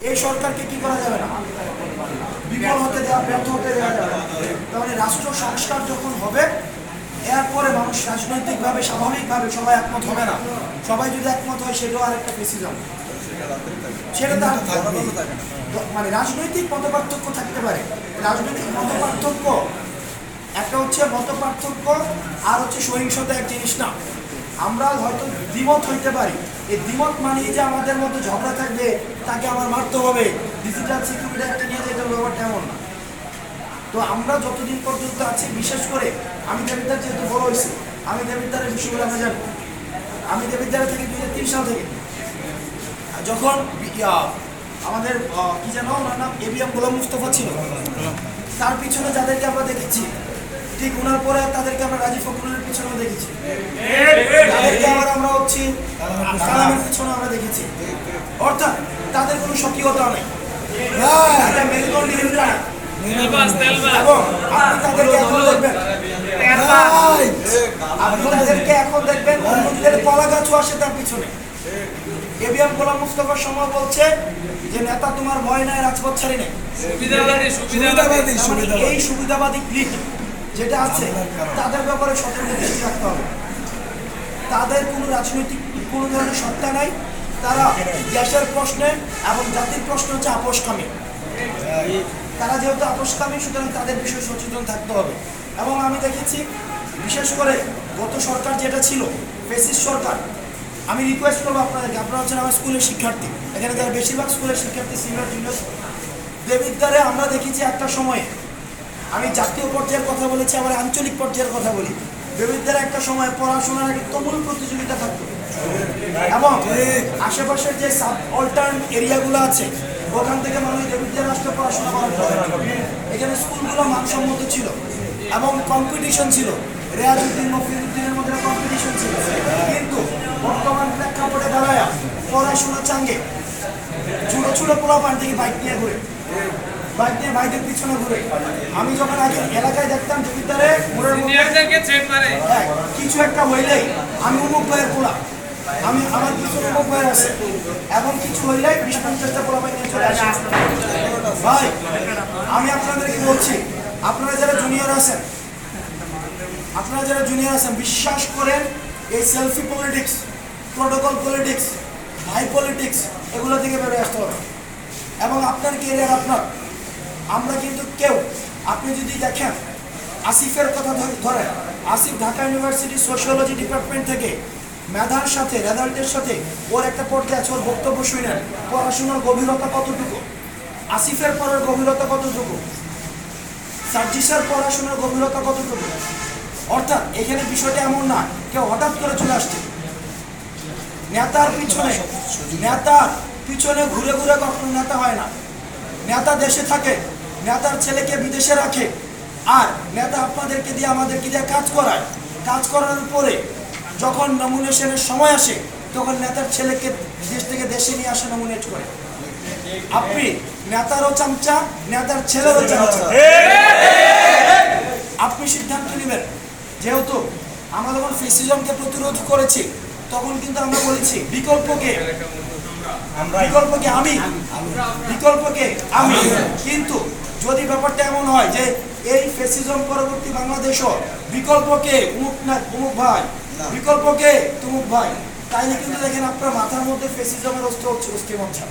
এই সরকারকে কি করা যাবে না, বিফল হতে দেওয়া, ব্যর্থ হতে দেওয়া যাবে না। তাহলে রাষ্ট্র সংস্কার যখন হবে, এরপরে মানুষ রাজনৈতিকভাবে স্বাভাবিকভাবে সবাই একমত হবে না। সবাই যদি একমত হয় সেটাও আরেকটা প্রেসিজম, সেটা তার মানে রাজনৈতিক মতপার্থক্য থাকতে পারে। রাজনৈতিক মতপার্থক্য একটা হচ্ছে মতপার্থক্য, আর হচ্ছে সহিংসতা এক জিনিস না। আমরা হয়তো দ্বিমত হইতে পারি, এই দ্বিমত মানিয়ে যে আমাদের মধ্যে ঝগড়া থাকবে, তাকে আমার মারতে হবে, ডিজিটাল সিকিউরিটি একটা নিয়ে যেতে ব্যাপারটা এমন না। তো আমরা যতদিন পর্যন্ত আছি, বিশেষ করে আমি দেবিদ্বার যেহেতু বড় হয়েছি, আমি দেবিদ্বারের বিষয়গুলো আমরা জানি। আমি দেবিদ্বারে থেকে 2003 সাল থেকে, যখন আমাদের কি যেন ওনার নাম এবিএম গোলাম মুস্তফা ছিল, তার পিছনে যাদেরকে আমরা দেখেছি, ঠিক ওনার পরে তাদেরকে আমরা রাজীব ফখরুলের পিছনেও দেখেছি, তাদেরকে আবার আমরা হচ্ছি সালামের পিছনে আমরা দেখেছি। অর্থাৎ তাদের কোনো সক্রিয়তা নেই, মেরুদণ্ড হিন্দা না। এবং আপনি তাদেরকে এখন দেখবেন অন্যদের কলা গাছও আসে তার পিছনে। এবিএম গোলাম মুস্তফার সময় বলছে যে নেতা তোমার ভয় নাই, রাজপথ ছাড়ি নেই। এই সুবিধাবাদী ক্লিক যেটা আছে, তাদের ব্যাপারে সতর্ক দৃষ্টি রাখতে হবে। তাদের কোনো রাজনৈতিক কোনো ধরনের সত্তা নাই। তারা দেশের প্রশ্নে এবং জাতির প্রশ্ন হচ্ছে আপোষকামী। তারা যেহেতু আপোষকামী, সুতরাং তাদের বিষয়ে সচেতন থাকতে হবে। এবং আমি দেখেছি, বিশেষ করে গত সরকার যেটা ছিল, ফেসিস্ট সরকার, আমি রিকোয়েস্ট করবো আপনাদেরকে, আপনারা হচ্ছেন আমার স্কুলের শিক্ষার্থী, এখানে যারা বেশিরভাগ স্কুলের শিক্ষার্থী, সিনিয়র জুনিয়র, দেবিদ্বারে আমরা দেখেছি একটা সময়ে, আমি জাতীয় পর্যায়ের কথা বলেছি, আবার আঞ্চলিক পর্যায়ের কথা বলি, দেবিদ্বারে একটা সময় পড়াশোনার একটা তুমুল প্রতিযোগিতা থাকতো। এবং আশেপাশের যে সাব অল্টার্ন এরিয়াগুলো আছে, ওখান থেকে মানুষ দেবিদ্বারে রাষ্ট্র পড়াশোনা করার জন্য, এখানে স্কুলগুলো মানসম্মত ছিল এবং কম্পিটিশন ছিল, রেয়াজউদ্দিন মফিজউদ্দিনের মধ্যে কম্পিটিশন ছিল। কিন্তু বর্তমান প্রেক্ষাপটে দাঁড়ায় পড়াশোনা চাঙ্গে ছোট ছোট পোলাপান থেকে বাইক নিয়ে ঘুরে, বাইক নিয়ে বাইকের পিছনে ঘুরে। আমি যখন আগে এলাকায় দেখতাম দেবিদ্বারে কিছু একটা হইলেই আমি অমুক ভাইয়ের পোলা, আমি আমার পিছনে অমুক ভাইয়ের আছে, এবং কিছু হইলেই 20-50টা পোলাপান নিয়ে চলে আসে। ভাই, আমি আপনাদেরকে বলছি, আপনারা যারা জুনিয়র আছেন, বিশ্বাস করেন এই সেলফি পলিটিক্স, প্রোটোকল পলিটিক্স, ভাই পলিটিক্স, এগুলো থেকে বেরোয় আসতে হবে। এবং আপনার কেরিয়ার আপনার। আমরা কিন্তু কেউ, আপনি যদি দেখেন আসিফের কথা ধরেন, Asif Dhaka university sociology department থেকে মেধার সাথে, রেজাল্টের সাথে ওর একটা পর্যায়ে আছে, ওর বক্তব্য শুনেন, পড়াশোনার গভীরতা কতটুকু, আসিফের পড়ার গভীরতা কতটুকু, সার্জিসের পড়াশোনার গভীরতা কতটুকু। অর্থাৎ এখানে বিষয়টা এমন না কেউ হঠাৎ করে চলে আসছে। নেতার পিছনে ঘুরে ঘুরে কখনো নেতা হয় না। নেতা দেশে থাকে, নেতার ছেলেকে বিদেশে রাখে, আর নেতা আপনাদেরকে দিয়ে আমাদেরকে দিয়ে কাজ করায়। কাজ করার পরে যখন নমিনেশনের সময় আসে, তখন নেতার ছেলেকে দেশ থেকে দেশে নিয়ে আসে, নমিনেট করে। আপনি নেতারও চামচা, নেতার ছেলেরও চামচা। আপনি সিদ্ধান্ত নেবেন। যেহেতু আমরা যখন ফেসিজমকে প্রতিরোধ করেছি, তখন কিন্তু আমরা বলেছি বিকল্পকে আমি। কিন্তু যদি ব্যাপারটা এমন হয় যে এই ফেসিজম পরবর্তী বাংলাদেশও বিকল্পকে অমুক ভাই, বিকল্পকে তুমুক ভাই, তাইলে কিন্তু দেখেন আপনার মাথার মধ্যে ফেসিজমের অস্থিমজ্জা।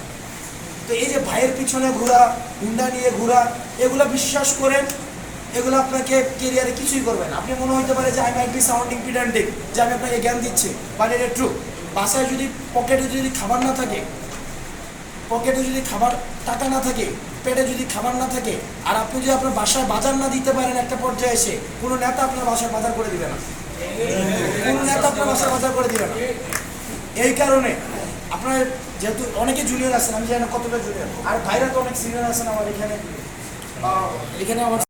তো এই যে ভাইয়ের পিছনে ঘোরা, হুন্ডা নিয়ে ঘোরা, এগুলো বিশ্বাস করেন, এগুলো আপনাকে কেরিয়ারে কিছুই করবেন। আপনি মনে হইতে পারে যে আই মাইট বি সাউন্ডিং পিডান্টিক, যে আমি আপনাকে জ্ঞান দিচ্ছি, বাট এটা ট্রু। বাসায় যদি পকেটে যদি খাবার না থাকে, টাকা না থাকে, পেটে যদি খাবার না থাকে, আর আপনি যদি আপনার বাসায় বাজার না দিতে পারেন, একটা পর্যায়ে এসে কোনো নেতা আপনার বাসায় বাজার করে দিবে না, এই কারণে আপনার, যেহেতু অনেকে জুনিয়র আছেন, আমি জানি না কতটা জুনিয়র, আর ভাইরা তো অনেক সিনিয়র আছেন আমার এখানে আমার